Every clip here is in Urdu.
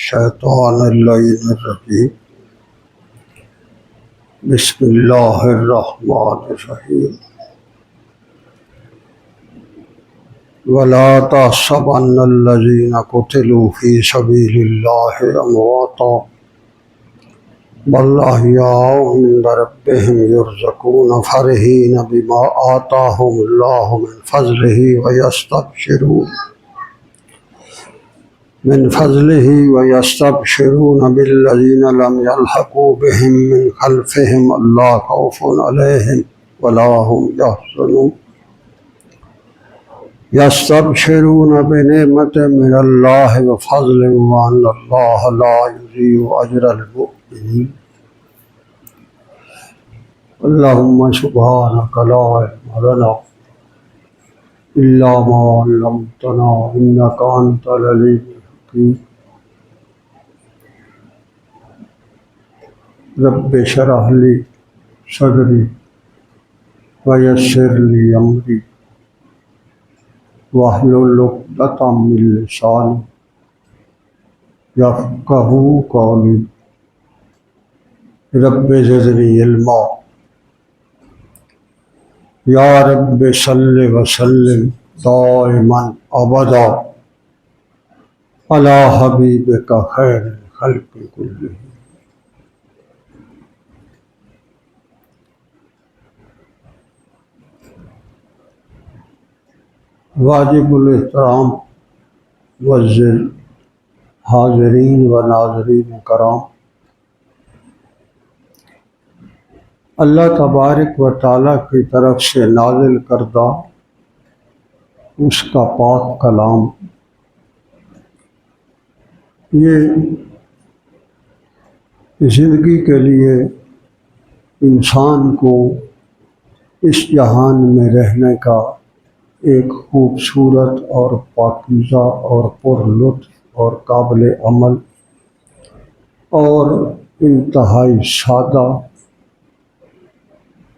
الشیطان اللعین الرجیم بسم اللہ الرحمن الرحیم ولا تحسبن الذین قتلوا فی سبیل اللہ امواتا بل احیاء عند ربهم یرزقون فرحین بما آتاهم اللہ من فضلہ ویستبشرون بالذین لم یلحقوا بهم من خلفهم الا خوف علیہم ولا هم یحزنون یستبشرون بنعمت من اللہ وفضل وان اللہ لا یضیع اجر المؤمنین اللہم سبحانک لا علم لنا الا ما علمتنا انک انت العلیم الحکیم رب اشرح لی صدری ویسر لی امری واحلل عقدۃ من لسانی یفقہوا قولی رب زدنی علما یا رب صلی وسلم دائما ابدا علی حبیبک خیر الخلق کلہم۔ واجب الاحترام والذل حاضرین و ناظرین کرام، اللہ تبارک و تعالیٰ کی طرف سے نازل کردہ اس کا پاک کلام، یہ زندگی کے لیے انسان کو اس جہان میں رہنے کا ایک خوبصورت اور پاکیزہ اور پر لطف اور قابل عمل اور انتہائی سادہ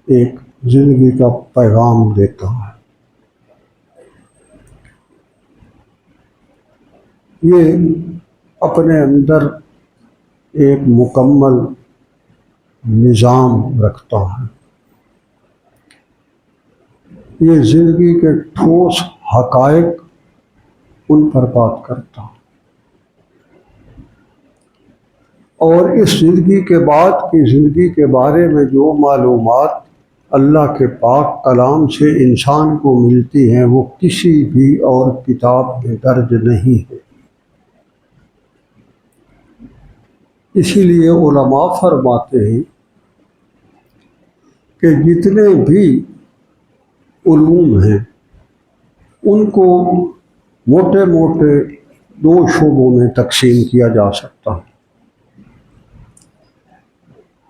ایک زندگی کا پیغام دیتا ہے۔ یہ اپنے اندر ایک مکمل نظام رکھتا ہے، یہ زندگی کے ٹھوس حقائق ان پر بات کرتا ہے، اور اس زندگی کے بعد کی زندگی کے بارے میں جو معلومات اللہ کے پاک کلام سے انسان کو ملتی ہیں وہ کسی بھی اور کتاب میں درج نہیں ہے۔ اسی لیے علماء فرماتے ہیں کہ جتنے بھی علوم ہیں ان کو موٹے موٹے دو شعبوں میں تقسیم کیا جا سکتا ہے۔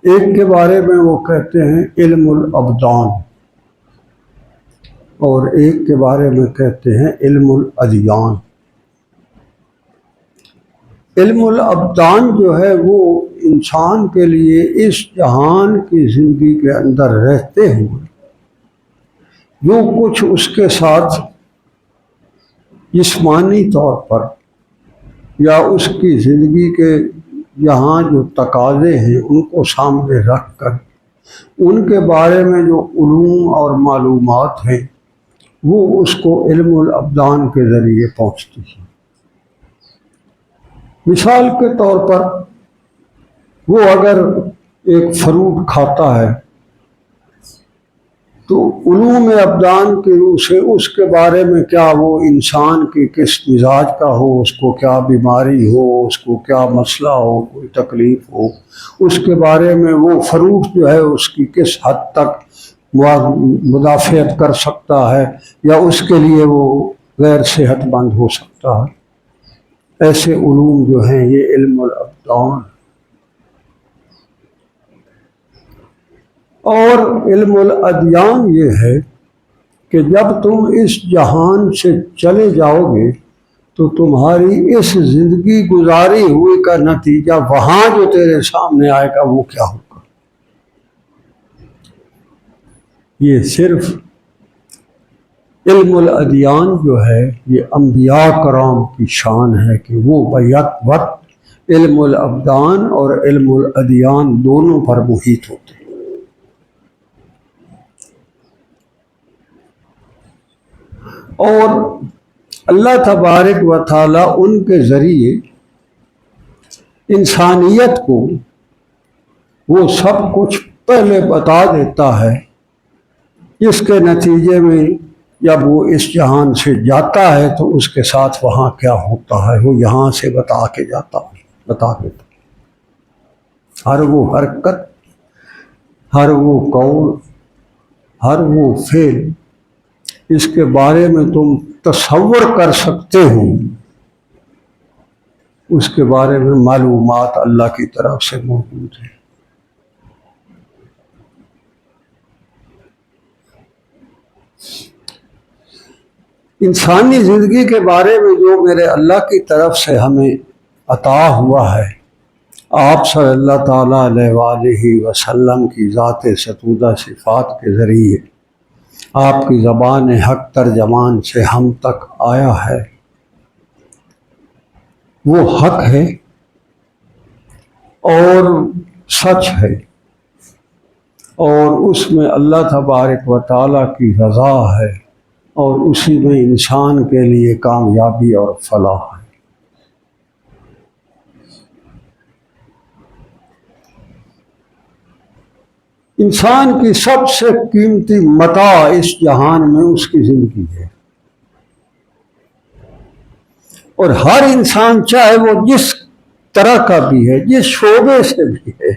ایک کے بارے میں وہ کہتے ہیں علم الابدان، اور ایک کے بارے میں کہتے ہیں علم الادیان۔ علم الابدان جو ہے وہ انسان کے لیے اس جہان کی زندگی کے اندر رہتے ہوئے جو کچھ اس کے ساتھ جسمانی طور پر یا اس کی زندگی کے یہاں جو تقاضے ہیں ان کو سامنے رکھ کر ان کے بارے میں جو علوم اور معلومات ہیں وہ اس کو علم الابدان کے ذریعے پہنچتی ہیں۔ مثال کے طور پر وہ اگر ایک فروٹ کھاتا ہے تو علوم ابدان کی روح سے اس کے بارے میں کیا وہ انسان کی کس مزاج کا ہو، اس کو کیا بیماری ہو، اس کو کیا مسئلہ ہو، کوئی تکلیف ہو، اس کے بارے میں وہ فروٹ جو ہے اس کی کس حد تک مدافعت کر سکتا ہے یا اس کے لیے وہ غیر صحت مند ہو سکتا ہے، ایسے علوم جو ہیں یہ علم الابدان۔ اور علم الادیان یہ ہے کہ جب تم اس جہان سے چلے جاؤ گے تو تمہاری اس زندگی گزاری ہوئی کا نتیجہ وہاں جو تیرے سامنے آئے گا وہ کیا ہوگا۔ یہ صرف علم الادیان جو ہے یہ انبیاء کرام کی شان ہے کہ وہ بیک وقت علم الابدان اور علم الادیان دونوں پر محیط ہوتے ہیں۔ اور اللہ تبارک و تعالی ان کے ذریعے انسانیت کو وہ سب کچھ پہلے بتا دیتا ہے، جس کے نتیجے میں جب وہ اس جہان سے جاتا ہے تو اس کے ساتھ وہاں کیا ہوتا ہے وہ یہاں سے بتا دیتا ہر وہ حرکت، ہر وہ قول، ہر وہ فعل، اس کے بارے میں تم تصور کر سکتے ہو، اس کے بارے میں معلومات اللہ کی طرف سے موجود ہیں۔ انسانی زندگی کے بارے میں جو میرے اللہ کی طرف سے ہمیں عطا ہوا ہے، آپ صلی اللہ تعالیٰ علیہ وآلہ وسلم کی ذات ستودہ صفات کے ذریعے آپ کی زبان حق ترجمان سے ہم تک آیا ہے، وہ حق ہے اور سچ ہے، اور اس میں اللہ تبارک و تعالیٰ کی رضا ہے، اور اسی میں انسان کے لیے کامیابی اور فلاح ہے۔ انسان کی سب سے قیمتی متاع اس جہان میں اس کی زندگی ہے، اور ہر انسان چاہے وہ جس طرح کا بھی ہے، جس شعبے سے بھی ہے،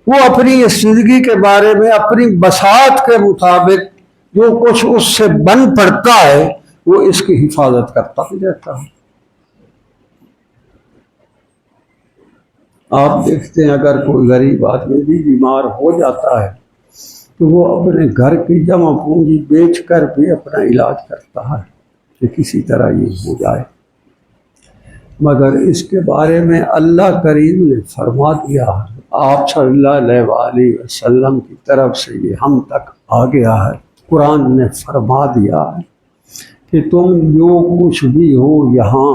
وہ اپنی اس زندگی کے بارے میں اپنی بساط کے مطابق جو کچھ اس سے بن پڑتا ہے وہ اس کی حفاظت کرتا ہی رہتا ہے۔ آپ دیکھتے ہیں اگر کوئی غریب آدمی بھی بیمار ہو جاتا ہے تو وہ اپنے گھر کی جمع پونجی بیچ کر بھی اپنا علاج کرتا ہے کہ کسی طرح یہ ہو جائے، مگر اس کے بارے میں اللہ کریم نے فرما دیا ہے، آپ صلی اللہ علیہ وآلہ وسلم کی طرف سے یہ ہم تک آ گیا ہے، قرآن نے فرما دیا ہے کہ تم جو کچھ بھی ہو یہاں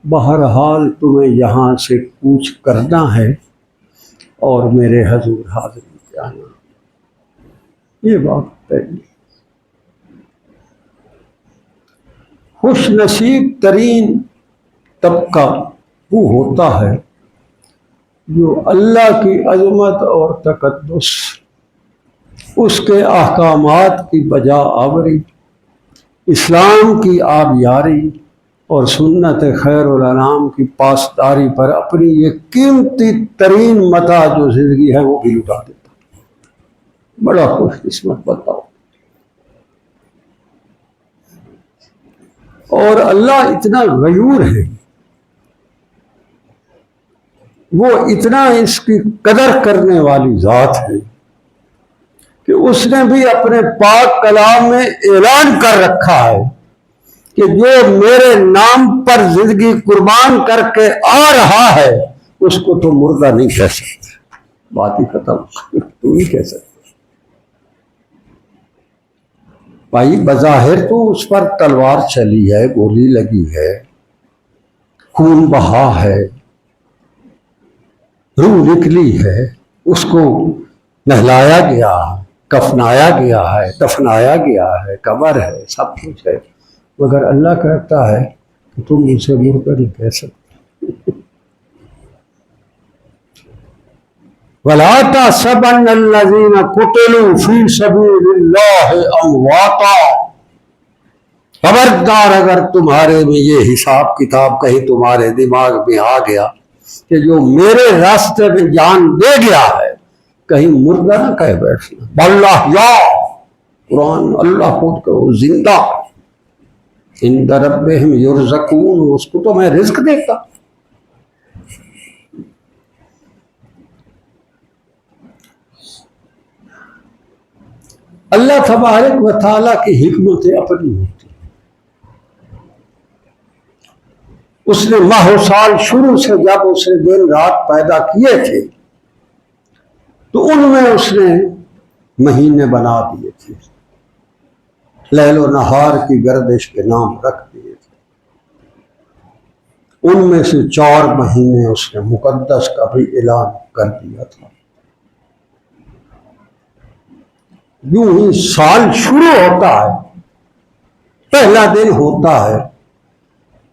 بہرحال تمہیں یہاں سے کوچ کرنا ہے اور میرے حضور حاضری پہ آنا۔ یہ بات ہے۔ خوش نصیب ترین طبقہ وہ ہوتا ہے جو اللہ کی عظمت اور تقدس، اس کے احکامات کی بجا آوری، اسلام کی آبیاری اور سنت خیر الانام کی پاسداری پر اپنی یہ قیمتی ترین متاع جو زندگی ہے وہ بھی لٹا دیتا۔ بڑا خوش قسمت بتاؤ۔ اور اللہ اتنا غیور ہے، وہ اتنا اس کی قدر کرنے والی ذات ہے کہ اس نے بھی اپنے پاک کلام میں اعلان کر رکھا ہے کہ جو میرے نام پر زندگی قربان کر کے آ رہا ہے اس کو تو مردہ نہیں کہہ سکتے، بات ہی ختم، تو نہیں کہہ سکتے۔ بھائی بظاہر تو اس پر تلوار چلی ہے، گولی لگی ہے، خون بہا ہے، روح نکلی ہے، اس کو نہلایا گیا ہے، کفنایا گیا ہے، دفنایا گیا ہے، قبر ہے، سب کچھ ہے، مگر اللہ کہتا ہے کہ تم اسے مردہ نہیں کہہ سکتے۔ وَلَا تَحْسَبَنَّ الَّذِينَ قُتِلُوا فِي سَبِيلِ اللَّهِ أَمْوَاتًا، خبردار اگر تمہارے میں یہ حساب کتاب کہیں تمہارے دماغ میں آ گیا کہ جو میرے راستے میں جان دے گیا ہے کہیں مردہ نہ کہہ بیٹھنا۔ واللہ یا قرآن اللہ خود کہ وہ زندہ، عند ربہم یرزقون، اس کو تو میں رزق دیتا۔ اللہ تبارک و تعالیٰ کی حکمتیں اپنی ہوتی ہیں۔ اس نے ماہ و سال شروع سے جب اس نے دن رات پیدا کیے تھے تو ان میں اس نے مہینے بنا دیے تھے، لیل و نہار کی گردش کے نام رکھ دیے تھے، ان میں سے 4 مہینے اس نے مقدس کا بھی اعلان کر دیا تھا۔ یوں ہی سال شروع ہوتا ہے، پہلا دن ہوتا ہے،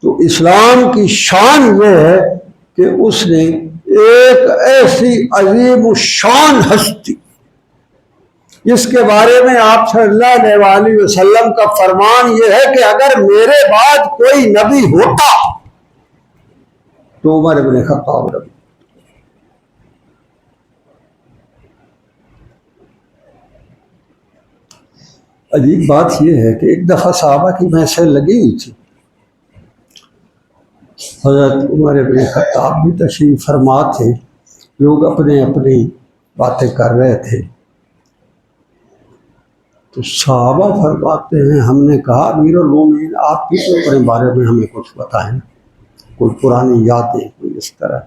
تو اسلام کی شان یہ ہے کہ اس نے ایک ایسی عظیم الشان ہستی، جس کے بارے میں آپ صلی اللہ علیہ وسلم کا فرمان یہ ہے کہ اگر میرے بعد کوئی نبی ہوتا تو عمر بن خطاب نبی۔ عجیب بات یہ ہے کہ ایک دفعہ صحابہ کی محفل لگی ہوئی تھی، حضرت عمر بن خطاب بھی تشریف فرما تھے، لوگ اپنے اپنی باتیں کر رہے تھے، تو صحابہ فرماتے ہیں ہم نے کہا امیر المومنین آپ بھی تو اپنے بارے میں ہمیں کچھ بتائیں، کوئی پرانی یادیں، کوئی اس طرح۔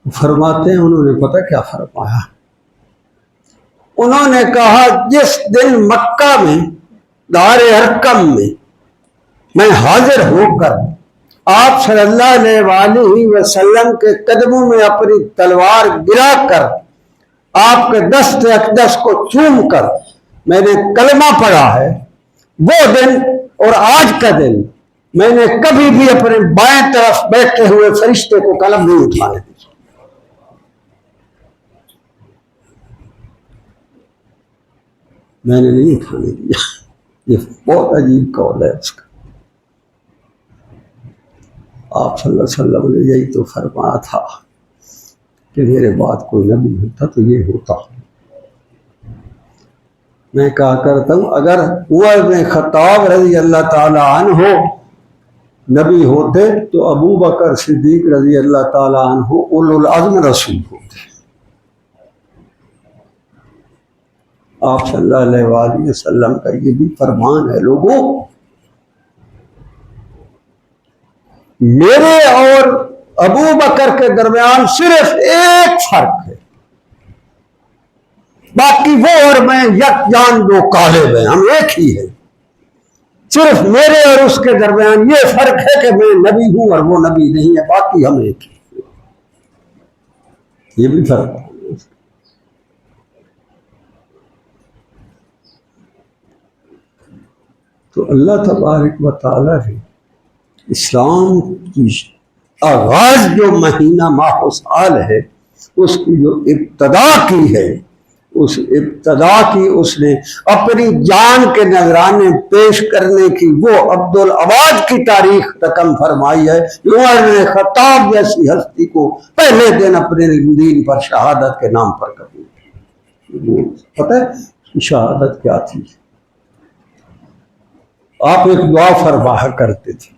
فرماتے ہیں انہوں نے پتہ کیا فرمایا؟ انہوں نے کہا جس دن مکہ میں دار ارقم میں حاضر ہو کر آپ صلی اللہ علیہ وسلم کے قدموں میں اپنی تلوار گرا کر آپ کے دست اقدس کو چوم کر میں نے کلمہ پڑھا ہے، وہ دن اور آج کا دن میں نے کبھی بھی اپنے بائیں طرف بیٹھے ہوئے فرشتے کو قلم نہیں اٹھانے دی۔ میں نے نہیں اٹھانے دیا۔ یہ بہت عجیب قول ہے اس کا۔ آپ صلی اللہ علیہ وسلم نے یہی تو فرمایا تھا کہ میرے بعد کوئی نبی ہوتا تو یہ ہوتا۔ میں کہا کرتا ہوں اگر عمر بن خطاب رضی اللہ تعالیٰ عنہ نبی ہوتے تو ابو بکر صدیق رضی اللہ تعالیٰ عنہ اولو العزم رسول ہوتے۔ آپ صلی اللہ علیہ وآلہ وسلم کا یہ بھی فرمان ہے، لوگوں میرے اور ابو بکر کے درمیان صرف ایک فرق ہے، باقی وہ اور میں یک جان دو کالب ہیں، ہم ایک ہی ہیں۔ صرف میرے اور اس کے درمیان یہ فرق ہے کہ میں نبی ہوں اور وہ نبی نہیں ہے، باقی ہم ایک ہی ہیں۔ یہ بھی فرق ہے۔ تو اللہ تبارک و تعالیٰ نے اسلام کی آغاز جو مہینہ ماہ و سال ہے اس کی جو ابتدا کی ہے، اس ابتدا کی اس نے اپنی جان کے نذرانے پیش کرنے کی وہ عبد العباد کی تاریخ رقم فرمائی ہے۔ عمر بن خطاب جیسی ہستی کو پہلے دن اپنے دین پر شہادت کے نام پر قبول۔ پتہ ہے شہادت کیا تھی؟ آپ ایک دعا فرمایا کرتے تھے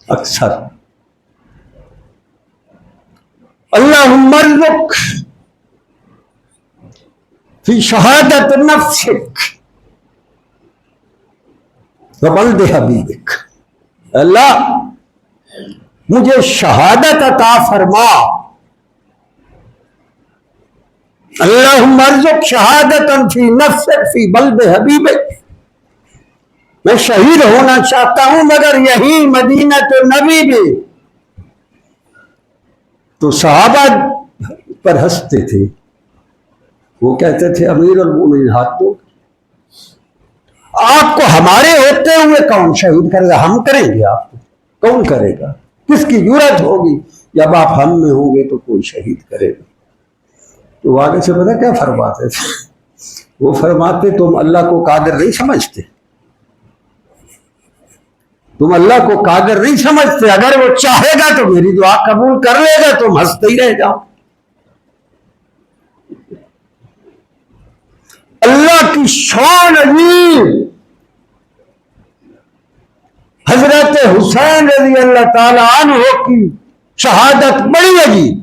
اکثر، اللہم ارزق فی شہادت نفسک وبلد حبیبک، اللہ مجھے شہادت عطا فرما، اللہم ارزق شہادت فی نفسک فی بلد حبیبک، میں شہید ہونا چاہتا ہوں مگر یہی مدینہ تو نبی بھی۔ تو صحابہ پر ہنستے تھے، وہ کہتے تھے امیر المومنین ہاتھ دو، آپ کو ہمارے ہوتے ہوئے کون شہید کرے گا؟ ہم کریں گے، آپ کو کون کرے گا؟ کس کی جرات ہوگی؟ جب آپ ہم میں ہوں گے تو کوئی شہید کرے گا۔ تو آگے سے پتہ کیا فرماتے تھے؟ وہ فرماتے تم اللہ کو قادر نہیں سمجھتے، تم اللہ کو قادر نہیں سمجھتے، اگر وہ چاہے گا تو میری دعا قبول کر لے گا، تم ہنستے ہی رہ جاؤ۔ اللہ کی شان عظیم، حضرت حسین رضی اللہ تعالی عنہ کی شہادت بڑی عجیب،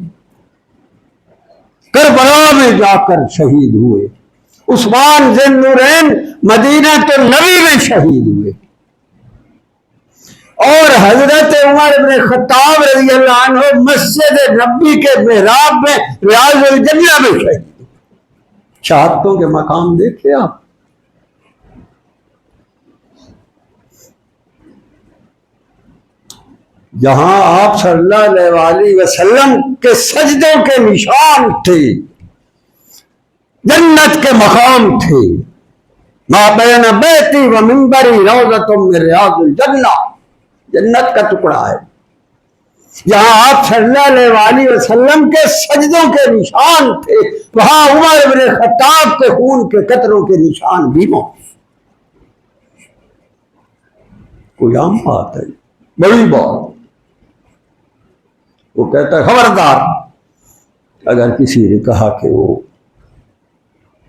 کربلا میں جا کر شہید ہوئے، عثمان ذی النورین مدینہ تو نبی میں شہید ہوئے، اور حضرت عمر بن خطاب رضی اللہ عنہ مسجد نبی کے محراب میں ریاض الجنہ میں شہید ہوئے۔ شہادتوں کے مقام دیکھیں آپ۔ جہاں آپ صلی اللہ علیہ وسلم کے سجدوں کے نشان تھے، جنت کے مقام تھے، ما بین بیتی و منبری روضۃ من ریاض الجنہ، جنت کا ٹکڑا ہے، جہاں آپ صلی اللہ علیہ وسلم کے سجدوں کے نشان تھے، وہاں عمر بن خطاب کے خون کے قطروں کے نشان بھی موجود۔ کوئی عام بات ہے، بڑی بات۔ وہ کہتا ہے خبردار اگر کسی نے کہا کہ وہ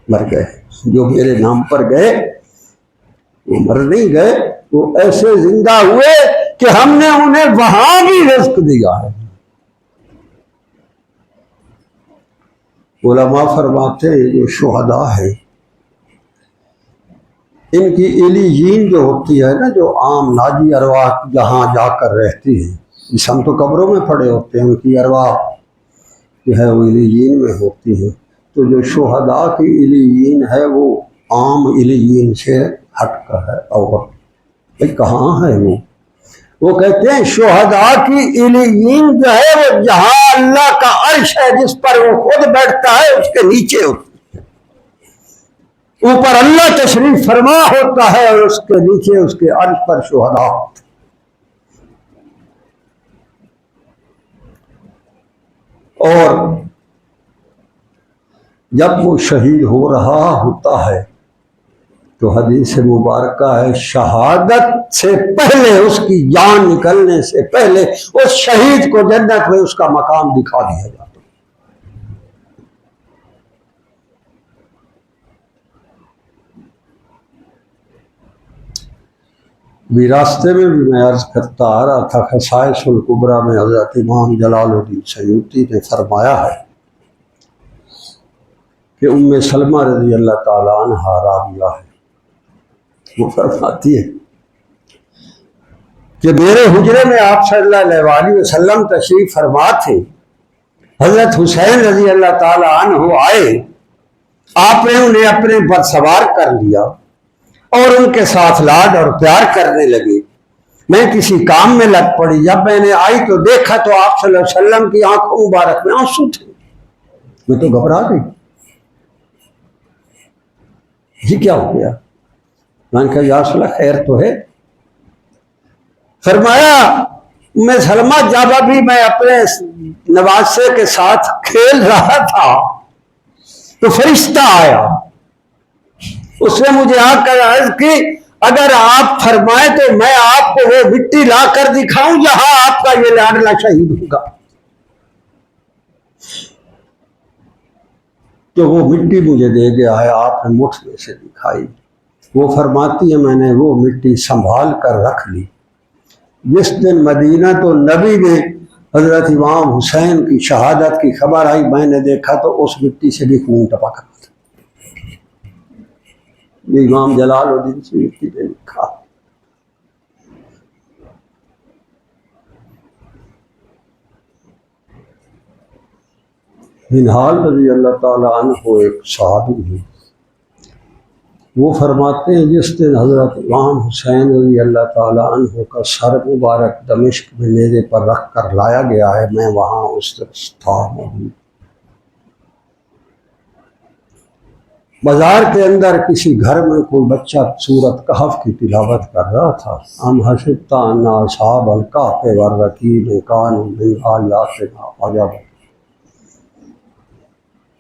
مر گئے، جو میرے نام پر گئے وہ مر نہیں گئے، وہ ایسے زندہ ہوئے کہ ہم نے انہیں وہاں بھی رزق دیا ہے۔ علماء فرماتے ہیں جو شہداء ہیں ان کی علیین جو ہوتی ہے نا، جو عام ناجی ارواح جہاں جا کر رہتی ہیں، جس ہم تو قبروں میں پڑے ہوتے ہیں، ان کی ارواح جو ہے وہ علیین میں ہوتی ہیں، تو جو شہداء کی علیین ہے وہ عام علیین سے ہٹ کر ہے۔ اور کہاں ہے وہ کہتے ہیں شہداء کی علیین جو ہے وہ جہاں اللہ کا عرش ہے جس پر وہ خود بیٹھتا ہے اس کے نیچے ہوتی ہے، اوپر اللہ تشریف فرما ہوتا ہے اور اس کے نیچے اس کے عرش پر شہداء ہوتے ہیں۔ اور جب وہ شہید ہو رہا ہوتا ہے تو حدیث مبارکہ ہے شہادت سے پہلے، اس کی جان نکلنے سے پہلے اس شہید کو جنت میں اس کا مقام دکھا دیا جاتا ہے۔ بھی راستے میں بھی میں عرض کرتا آ رہا تھا، خصائص الکبریٰ میں حضرت امام جلال الدین سیوطی نے فرمایا ہے کہ ام سلمہ رضی اللہ تعالیٰ عنہا راویہ ہے، وہ فرماتی ہے کہ میرے حجرے میں آپ صلی اللہ علیہ وسلم تشریف فرما تھے، حضرت حسین رضی اللہ تعالیٰ عنہ آئے، آپ نے انہیں اپنے پر سوار کر لیا اور ان کے ساتھ لاڈ اور پیار کرنے لگے۔ میں کسی کام میں لگ پڑی، جب میں نے آئی تو دیکھا تو آپ صلی اللہ علیہ وسلم کی آنکھوں مبارک میں آنسو تھے، میں تو گھبرا گئی، یہ کیا ہو گیا؟ میں نے کہا یا رسول اللہ خیر تو ہے؟ فرمایا میں سلمہ جب ابھی میں اپنے نواسے کے ساتھ کھیل رہا تھا تو فرشتہ آیا، اس نے مجھے آ کر عرض کی اگر آپ فرمائیں تو میں آپ کو وہ مٹی لا کر دکھاؤں جہاں آپ کا یہ لاڈلا شہید ہوگا۔ تو وہ مٹی مجھے دے گیا ہے، آپ نے مٹھ میں سے دکھائی۔ وہ فرماتی ہے میں نے وہ مٹی سنبھال کر رکھ لی، جس دن مدینہ تو نبی نے حضرت امام حسین کی شہادت کی خبر آئی، میں نے دیکھا تو اس مٹی سے بھی خون ٹپک رہا تھا۔ یہ امام جلال الدین سیوطی نے لکھا۔ منہال رضی اللہ تعالیٰ عنہ ایک صحابی ہیں، وہ فرماتے ہیں جس دن حضرت امام حسین رضی اللہ تعالیٰ عنہ کا سر مبارک دمشق میں نیزے پر رکھ کر لایا گیا ہے، میں وہاں اس تھا موجود۔ بازار کے اندر کسی گھر میں کوئی بچہ سورۃ کہف کی تلاوت کر رہا تھا، ام حسبت ان اصحاب الکہف والرقیم کانوا من آیاتنا عجبا۔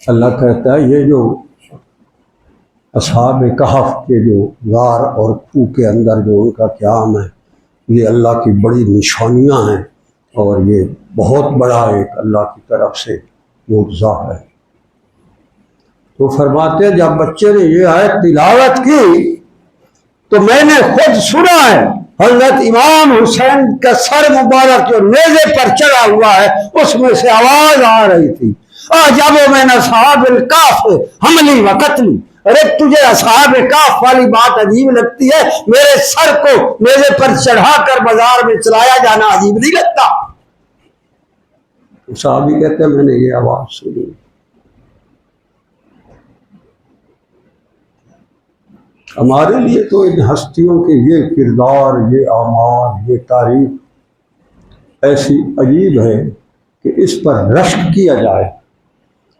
اللہ کہتا ہے یہ جو اصحاب کہف کے جو غار اور کوہ کے اندر جو ان کا قیام ہے، یہ اللہ کی بڑی نشانیاں ہیں اور یہ بہت بڑا ایک اللہ کی طرف سے معجزہ ہے۔ تو فرماتے ہیں جب بچے نے یہ آیت تلاوت کی تو میں نے خود سنا ہے، حضرت امام حسین کا سر مبارک جو نیزے پر چڑھا ہوا ہے اس میں سے آواز آ رہی تھی جب میں نے اصحاب الکہف حملی و قتلی۔ ارے تجھے اصحاب کہف والی بات عجیب لگتی ہے، میرے سر کو نیزے پر چڑھا کر بازار میں چلایا جانا عجیب نہیں لگتا؟ صحابی کہتے ہیں میں نے یہ آواز سنی۔ ہمارے لیے تو ان ہستیوں کے یہ کردار، یہ اعمال، یہ تاریخ ایسی عجیب ہے کہ اس پر رشک کیا جائے،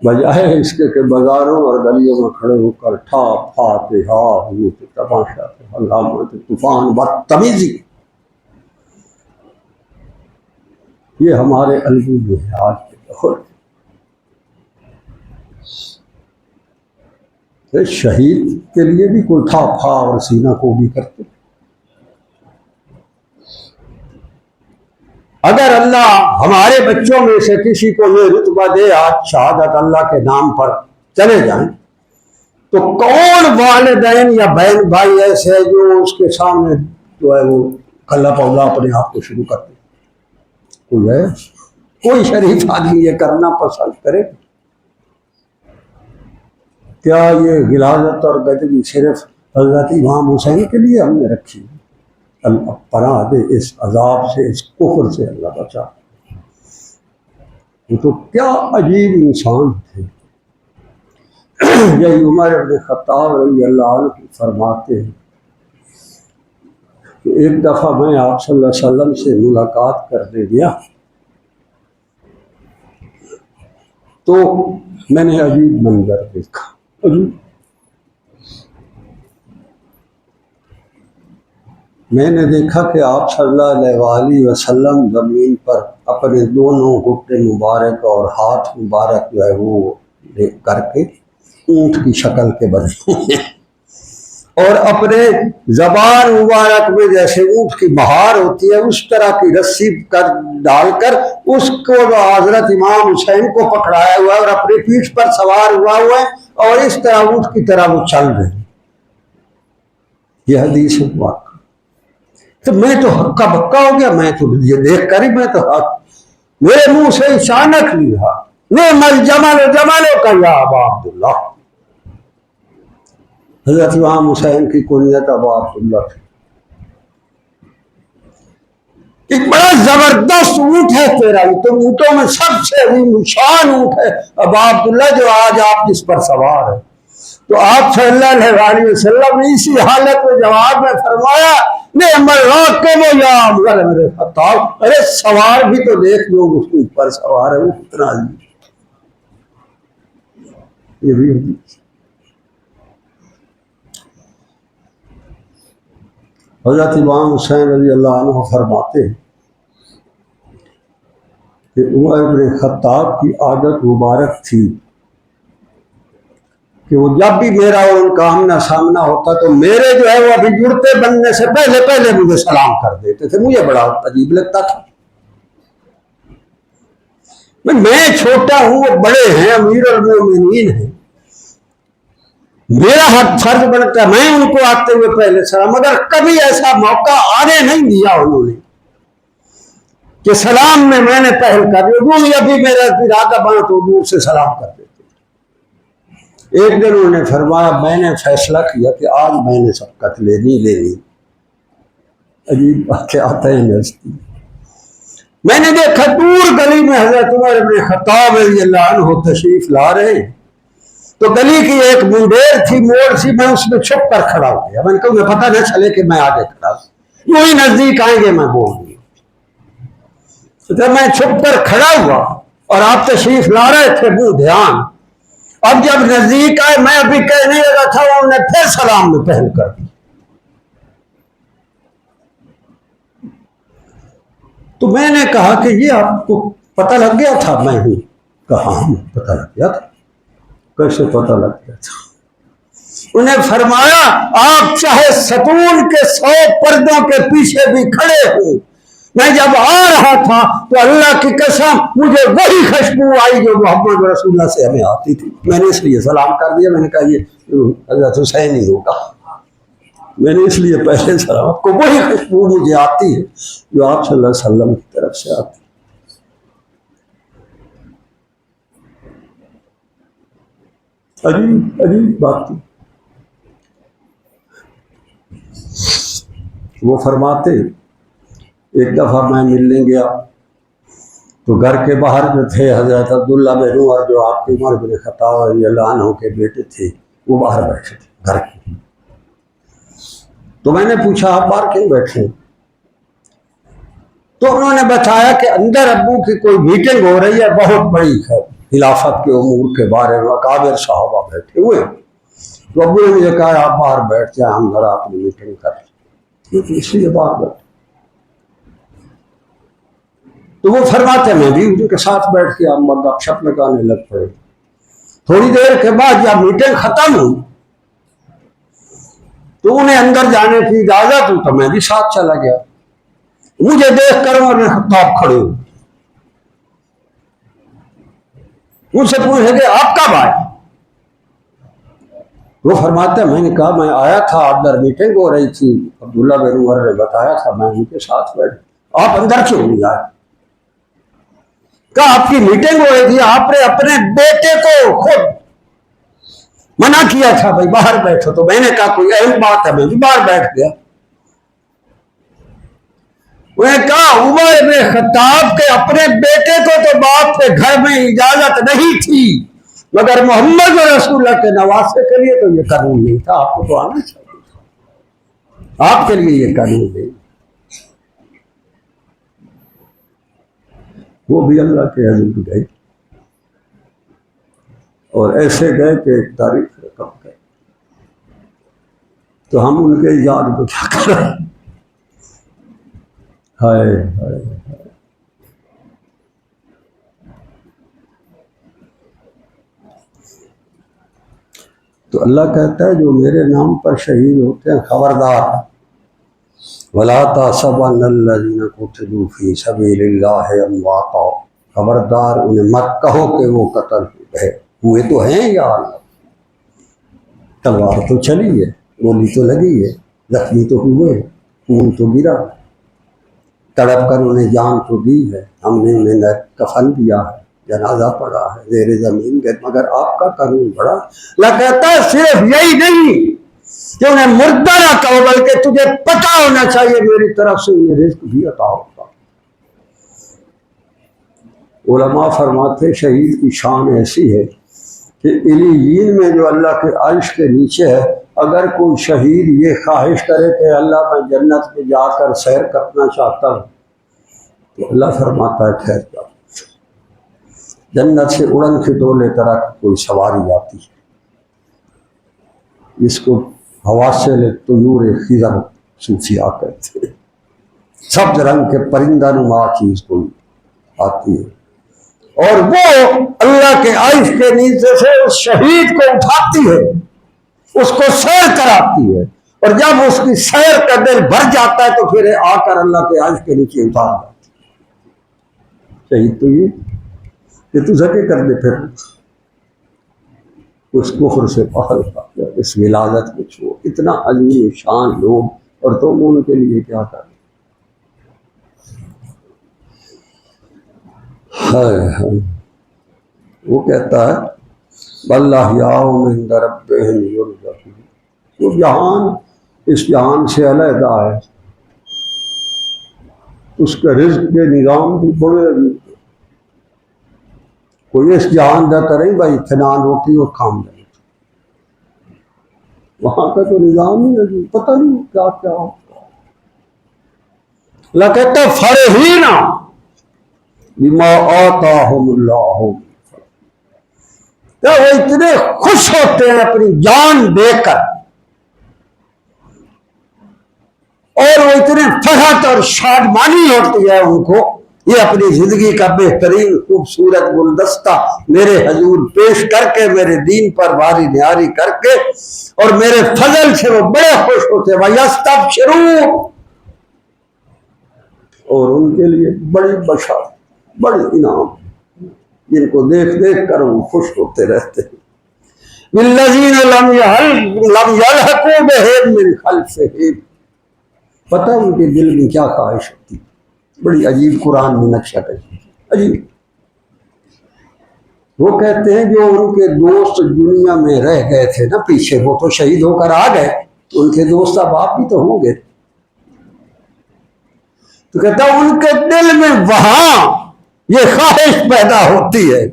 بجائے اس کے کہ بازاروں اور گلیوں میں کھڑے ہو کر ٹھا فاتحہ تماشا علامت طوفان بدتمیزی، یہ ہمارے الگو میں ہے آج کے دور۔ شہید کے لیے بھی کوئی ٹھا پھا اور سینہ کو بھی کرتے۔ اگر اللہ ہمارے بچوں میں سے کسی کو یہ رتبہ دے آج شہادت اللہ کے نام پر چلے جائیں، تو کون والدین یا بہن بھائی ایسے ہیں جو اس کے سامنے جو ہے وہ کلہ پولا اپنے آپ کو شروع کرتے؟ کوئی ہے؟ کوئی شریف آدمی یہ کرنا پسند کرے؟ کیا یہ غلاظت اور گدگی صرف حضرت امام حسین کے لیے ہم نے رکھی؟ اللہ پناہ دے اس عذاب سے، اس کفر سے اللہ بچا۔ وہ تو کیا عجیب انسان تھے۔ یہی عمر بن خطاب رضی اللہ عنہ فرماتے ہیں کہ ایک دفعہ میں آپ صلی اللہ علیہ وسلم سے ملاقات کرنے گیا تو میں نے عجیب منظر دیکھا۔ میں نے دیکھا کہ آپ صلی اللہ علیہ وسلم زمین پر اپنے دونوں گھٹنے مبارک اور ہاتھ مبارک جو ہے وہ کر کے اونٹ کی شکل کے بنے ہیں، اور اپنے زبان مبارک میں جیسے اونٹ کی مہار ہوتی ہے اس طرح کی رسی کر ڈال کر اس کو جو حضرت امام حسین کو پکڑایا ہوا ہے اور اپنے پیٹھ پر سوار ہوا ہے اور اس طرح اونٹ کی طرح وہ چل رہے ہیں۔ یہ حدیث واقع تو میں تو ہکا بکا ہو گیا، میں تو یہ دیکھ کر ہی میں تو میرے منہ سے اچانک نہیں رہا نعم الجمل جملوں کا یا ابا عبداللہ۔ حضرت امام حسین کی کنیت ابا عبداللہ تھی۔ ایک بڑا زبردست اونٹ ہے تیرا، تو اونٹوں میں سب سے شان اونٹ ہے ابا عبداللہ جو آج آپ جس پر سوار ہے۔ تو آپ صلی اللہ علیہ وسلم نے اسی حالت میں جواب میں فرمایا نعم الراکب یا عمر بن خطاب، ارے سوار بھی تو دیکھ جو اس کے اوپر سوار ہے وہ کتنا عظیم۔ یہ بھی حضرت امام حسین رضی اللہ عنہ فرماتے ہیں کہ عمر بن خطاب کی عادت مبارک تھی کہ وہ جب بھی میرا اور ان کا آمنا سامنا ہوتا تو میرے جو ہے وہ ابھی جڑتے بننے سے پہلے مجھے سلام کر دیتے تھے۔ مجھے بڑا عجیب لگتا تھا، میں چھوٹا ہوں وہ بڑے ہیں، امیر المومنین ہیں، میرا حق فرض بنتا ہے میں ان کو آتے ہوئے پہلے سلام، مگر کبھی ایسا موقع آنے نہیں دیا انہوں نے کہ سلام میں نے پہل کر دیا، ابھی میرا ارادہ بنا تو دور سے سلام کر دیتے۔ ایک دن انہوں نے فرمایا میں نے فیصلہ کیا کہ آج میں نے سبقت لینی۔ عجیب بات آتے ہیں نزدیک۔ میں نے دیکھا دور گلی میں حضرت عمر بن خطاب رضی اللہ عنہ تشریف لا رہے ہیں، تو گلی کی ایک منڈیر تھی، موڑ سی، میں اس میں چھپ کر کھڑا ہو گیا۔ میں نے کہا مجھے پتہ نہ چلے کہ میں آگے کھڑا ہوں، یوں ہی نزدیک آئیں گے میں بول دوں۔ تو میں چھپ کر کھڑا ہوا اور آپ تشریف لا رہے تھے منہ دھیان۔ اب جب نزدیک آئے میں ابھی کہنے لگا تھا انہوں نے پھر سلام میں پہل کر دی۔ تو میں نے کہا کہ یہ آپ کو پتہ لگ گیا تھا میں ہوں؟ کہا ہاں پتہ لگ گیا تھا۔ کیسے پتہ لگ گیا تھا؟ انہیں فرمایا آپ چاہے ستون کے 100 پردوں کے پیچھے بھی کھڑے ہوں، میں جب آ رہا تھا تو اللہ کی قسم مجھے وہی خوشبو آئی جو محمد رسول اللہ سے ہمیں آتی تھی۔ میں نے اس لیے سلام کر دیا، میں نے کہا یہ حضرت حسین ہی ہوگا، میں نے اس لیے پہلے سلام، آپ کو وہی خوشبو مجھے آتی ہے جو آپ صلی اللہ علیہ وسلم کی طرف سے آتی ہے۔ عجیب بات تھی۔ وہ فرماتے ایک دفعہ میں ملنے گیا تو گھر کے باہر جو تھے حضرت عبداللہ بن عمر جو آپ کے عمر بن خطاب رضی اللہ عنہ کے بیٹے تھے وہ باہر بیٹھے تھے گھر کے۔ تو میں نے پوچھا آپ باہر کیوں بیٹھے؟ تو انہوں نے بتایا کہ اندر ابو کی کوئی میٹنگ ہو رہی ہے بہت بڑی ہے، خلافت کے امور کے بارے میں، اکابر صحابہ بیٹھے ہوئے، تو ابو نے مجھے کہا آپ باہر بیٹھ جائیں، ہم ذرا اپنی میٹنگ کر لیں، تو اس لیے باہر بیٹھ۔ تو وہ فرماتے میں بھی ان کے ساتھ بیٹھ کے ہم گپ شپ لگانے لگ پڑے۔ تھوڑی دیر کے بعد جب میٹنگ ختم ہوئی تو انہیں اندر جانے کی اجازت ہوئی تو میں بھی ساتھ چلا گیا۔ مجھے دیکھ کر عمر بن خطاب کھڑے ہوئے، مجھ سے پوچھے کہ آپ کب آئے؟ وہ فرماتے میں نے کہا میں آیا تھا، اندر میٹنگ ہو رہی تھی، عبداللہ بن عمر نے بتایا تھا، میں ان کے ساتھ بیٹھا۔ آپ اندر کیوں نہیں آئے؟ کہا آپ کی میٹنگ ہو رہی تھی، آپ نے اپنے بیٹے کو خود منع کیا تھا بھائی باہر بیٹھو، تو میں نے کہا کوئی اہم بات ہے، میں بھی باہر بیٹھ گیا۔ انہوں نے کہا عمر بن خطاب کے اپنے بیٹے کو تو باپ کے گھر میں اجازت نہیں تھی، مگر محمد رسول اللہ کے نواسے کے لیے تو یہ قانون نہیں تھا، آپ کو تو آنا چاہیے تھا، آپ کے لیے یہ قانون نہیں۔ وہ بھی اللہ کے حضور گئے اور ایسے گئے کہ ایک تاریخ رقم گئے، تو ہم ان کے یاد کو کیا کریں؟ ہائے ہائے۔ تو اللہ کہتا ہے جو میرے نام پر شہید ہوتے ہیں خبردار، وَلَا تَحْسَبَنَّ الَّذِينَ قُتِلُوا فِي سَبِيلِ اللَّهِ أَمْوَاتًا، خبردار انہیں مت کہو کہ وہ قتل ہوئے تو ہیں یا اللہ، تلوار تو چلی ہے، گولی تو لگی ہے، زخمی تو ہوئے، خون تو گرا، تڑپ کر انہیں جان تو دی ہے، ہم نے انہیں کفن دیا ہے، جنازہ پڑا ہے، زیر زمین گئے، مگر آپ کا قانون بڑا۔ اللہ کہتا ہے صرف یہی نہیں کہ انہیں مردہ نہ کہو، بلکہ تجھے پتہ ہونا چاہیے میری طرف سے انہیں رزق بھی عطا ہوگا۔ علماء فرماتے شہید کی شان ایسی ہے کہ علیین میں جو اللہ کے عرش کے نیچے ہے، اگر کوئی شہید یہ خواہش کرے کہ اللہ میں جنت میں جا کر سیر کرنا چاہتا ہوں، تو اللہ فرماتا ہے ٹھہر جاؤ، جنت سے اڑن کھٹولے طرح کی کوئی سواری آتی ہے، جس کو حواسل طیور خضر صوفیاء کہتے ہیں، سبز رنگ کے پرندہ نما چیز کوئی آتی ہے، اور وہ اللہ کے عرش کے نیچے سے اس شہید کو اٹھاتی ہے، اس کو سیر کراتی ہے، اور جب اس کی سیر کا دل بھر جاتا ہے تو پھر آ کر اللہ کے عرش کے نیچے اتار جاتی ہے۔ شہید تو یہ کہ تو سکے کر دے، پھر اس کفر سے باہر اتار، اس ولادت کو چھوڑ، اتنا عظیم شان لوگ، اور تم ان کے لیے کیا کر؟ وہ کہتا ہے بَلْ عِنْدَ رَبِّهِمْ يُرْزَقُونَ، وہ جہان اس جہان سے علیحدہ ہے، اس کے رزق کے نظام بھی بڑے عظیم، کوئی اس جہان دیتا نہیں بھائی اتنان روٹی اور کھام دے، وہاں کا تو نظام ہی عظیم، پتہ نہیں کیا کیا ہوتا۔ اللہ کہتا ہے فَرِحِینَ بِمَا آتَاهُمُ اللَّهُ، وہ اتنے خوش ہوتے ہیں اپنی جان دے کر، اور وہ اتنے فرحت اور شادمانی ہوتی ہے ان کو، یہ اپنی زندگی کا بہترین خوبصورت گلدستہ میرے حضور پیش کر کے، میرے دین پر باری نیاری کر کے، اور میرے فضل سے وہ بڑے خوش ہوتے ہیں، وَيَسْتَبْشِرُونَ، اور ان کے لیے بڑی بشارت، بڑی انعام، جن کو دیکھ دیکھ کر وہ خوش ہوتے رہتے ہیں۔ وَالَّذِينَ لَمْ يَلْحَقُوا بِهِم مِّنْ خَلْفِهِمْ، پتہ ان کے دل میں کیا خواہش ہوتی، بڑی عجیب قرآن میں نقشہ کشی، عجیب۔ وہ کہتے ہیں جو ان کے دوست دنیا میں رہ گئے تھے نا پیچھے، وہ تو شہید ہو کر آ گئے، ان کے دوست اب آپ بھی تو ہوں گے، تو کہتا ان کے دل میں وہاں یہ خواہش پیدا ہوتی ہے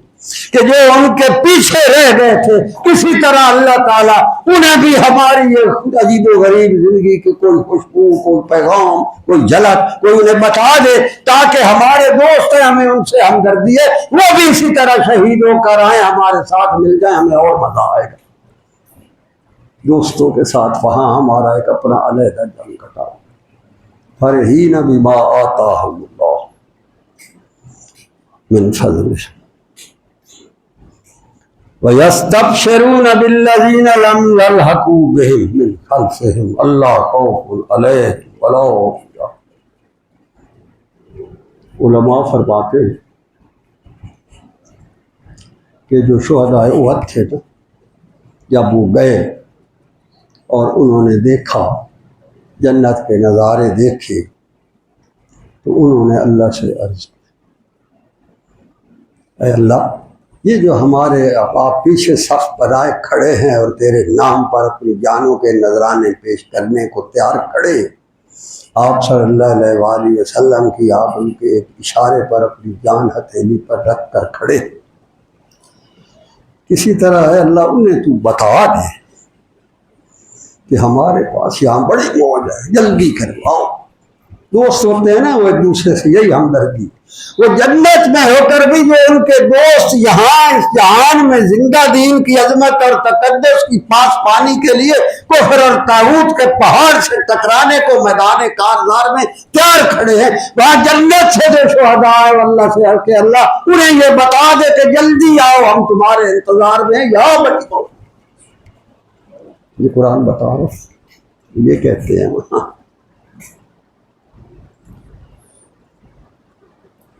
کہ جو ان کے پیچھے رہ گئے تھے اسی طرح اللہ تعالیٰ انہیں بھی ہماری یہ عجیب و غریب زندگی کی کوئی خوشبو، کوئی پیغام، کوئی جھلک کوئی انہیں بتا دے تاکہ ہمارے دوست ہیں، ہمیں ان سے ہمدردی ہے، وہ بھی اسی طرح شہید ہو کر آئیں، ہمارے ساتھ مل جائیں، ہمیں اور مزہ آئے گا۔ دوستوں کے ساتھ وہاں ہمارا ایک اپنا علیحدہ جنگ کٹا، فرحین بما آتاہم اللہ من فضلہ وَيَسْتَبْشِرُونَ بِالَّذِينَ لَمْ يَلْحَقُوا بِهِمْ مِنْ خَلْفِهِمْ أَلَّا خَوْفٌ عَلَيْهِمْ وَلَا هُمْ يَحْزَنُونَ۔ علماء فرماتے ہیں کہ جو شہداء احد تھے نا، جب وہ گئے اور انہوں نے دیکھا جنت کے نظارے دیکھے تو انہوں نے اللہ سے عرض کی، اے اللہ، یہ جو ہمارے آپ پیچھے صف بنائے کھڑے ہیں اور تیرے نام پر اپنی جانوں کے نذرانے پیش کرنے کو تیار کھڑے، آپ صلی اللہ علیہ وآلہ وسلم کی آپ ان کے ایک اشارے پر اپنی جان ہتھیلی پر رکھ کر کھڑے، کسی طرح ہے اللہ انہیں تو بتا دے کہ ہمارے پاس یہاں بڑی موج ہے، جلدی کرواؤ۔ دوست ہوتے ہیں نا وہ ایک دوسرے سے یہی ہمدردی، وہ جنت میں ہو کر بھی جو ان کے دوست یہاں اس جہان میں زندہ دین کی عظمت اور تقدس کی پاس پانی کے لیے کفر اور طاغوت کے پہاڑ سے ٹکرانے کو میدان کارزار میں تیار کھڑے ہیں، وہاں جنت سے جو شہداء ہیں اللہ سے کہ اللہ انہیں یہ بتا دے کہ جلدی آؤ، ہم تمہارے انتظار میں ہیں، یہاں بڑی ہو۔ یہ قرآن بتا رہا، یہ کہتے ہیں وہاں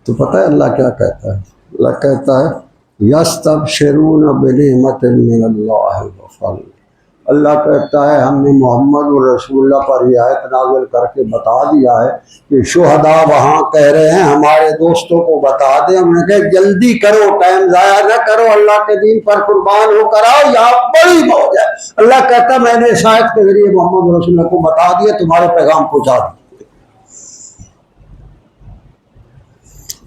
تو پتہ ہے اللہ کیا کہتا ہے؟ اللہ کہتا ہے یستبشرون بنعمت من اللہ وفضل۔ اللہ کہتا ہے ہم نے محمد الرسول اللہ پر یہ آیت نازل کر کے بتا دیا ہے کہ شہداء وہاں کہہ رہے ہیں ہمارے دوستوں کو بتا دیں، ہم نے کہا جلدی کرو، ٹائم ضائع نہ کرو، اللہ کے دین پر قربان ہو کر آؤ، یہاں بڑی موج ہے۔ اللہ کہتا ہے میں نے اس آیت کے ذریعے محمد رسول اللہ کو بتا دیا، تمہارے پیغام پہنچا دیا۔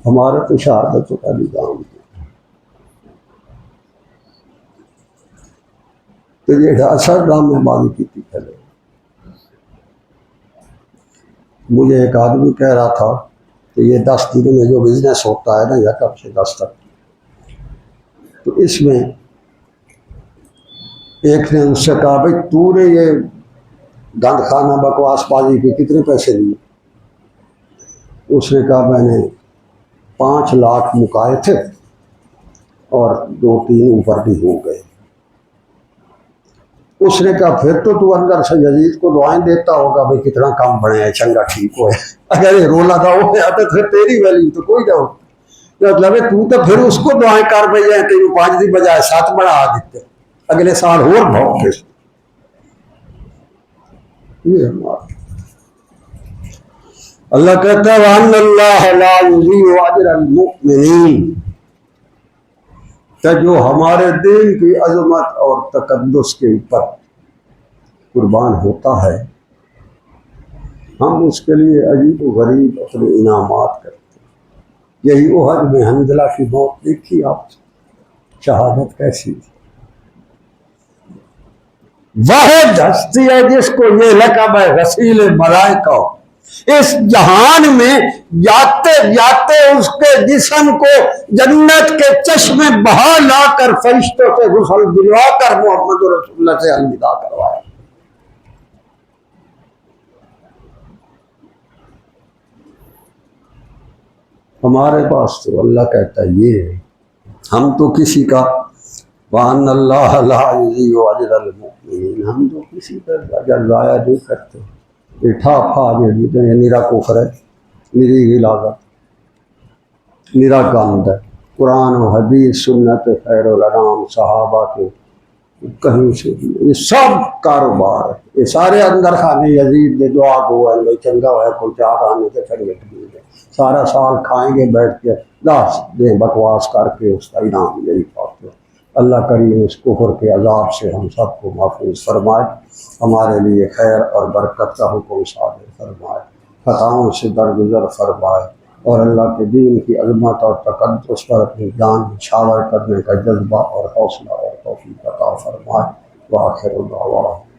ہمارا تو شہادت کا نظام ہے۔ تو یہ اثر ڈرامے بازی کی تھی پہلے۔ مجھے ایک آدمی کہہ رہا تھا کہ یہ 10 دنوں میں جو بزنس ہوتا ہے نا یکم سے 10 تک، تو اس میں ایک نے اس سے کہا بھائی تو نے یہ گند خانہ بکواس بازی کے کتنے پیسے لیے؟ اس نے کہا میں نے 5 لاکھ مکائے تھے اور 2-3 اوپر بھی ہو گئے۔ اس نے کہا پھر تو اندر سے یزید کو دعائیں دیتا ہوگا بھائی کتنا کام بڑھے ہیں، چنگا ٹھیک ہوئے، اگر یہ رولا تھا ہو گیا تو پھر تیری ویلی تو کوئی نہ ہو، مطلب تو پھر اس کو دعائیں کر بھائی جائیں کہ 5 دی بجائے 7 بڑھا دیتے، اگلے سال اور بھاؤ کے یہ ہمارا اللہ کہتا ہے وَأَنَّ اللَّهَ لَا يُضِيعُ أَجْرَ الْمُؤْمِنِينَ، کہ جو ہمارے دین کی عظمت اور تقدس کے اوپر قربان ہوتا ہے ہم اس کے لیے عجیب و غریب اپنے انعامات کرتے ہیں۔ یہی احد میں حنظلہ کی موت دیکھی آپ، شہادت کیسی تھی۔ واحد ہستی ہے جس کو یہ لقب ہے غسیل ملائکہ، اس جہان میں جاتے جاتے اس کے جسم کو جنت کے چشمے بہا لا کر فرشتوں سے غسل دلوا کر محمد رسول اللہ سے الوداع کروایا۔ ہمارے پاس تو اللہ کہتا ہے یہ ہے، ہم تو کسی کا وَأَنَّ اللَّهَ لَا يُضِيعُ أَجْرَ الْمُؤْمِنِينَ، ہم تو کسی کا اجر ضائع نہیں کرتے۔ یہ ٹھا پھا یہ نیرا کفر ہے، نیری غلاظت، نیرا گند ہے۔ قرآن و حدیث سنت خیر الانام صحابہ کے کہیں سے یہ سب کاروبار ہے، یہ سارے اندر خانے یزید دے دعا کو ہے بھائی چنگا ہے کوئی 4 آنے کے ٹھنڈے سارا سال کھائیں گے بیٹھ کے 10 دیں بکواس کر کے اس کا انعام یہی پاتے۔ اللہ کریم اس کفر کے عذاب سے ہم سب کو محفوظ فرمائے، ہمارے لیے خیر اور برکت کا حکم صادر فرمائے، خطاؤں سے درگزر فرمائے، اور اللہ کے دین کی عظمت اور تقدس پر اپنی جان نچھاور کرنے کا جذبہ اور حوصلہ اور توفیق عطا فرمائے۔ وآخر دعوانا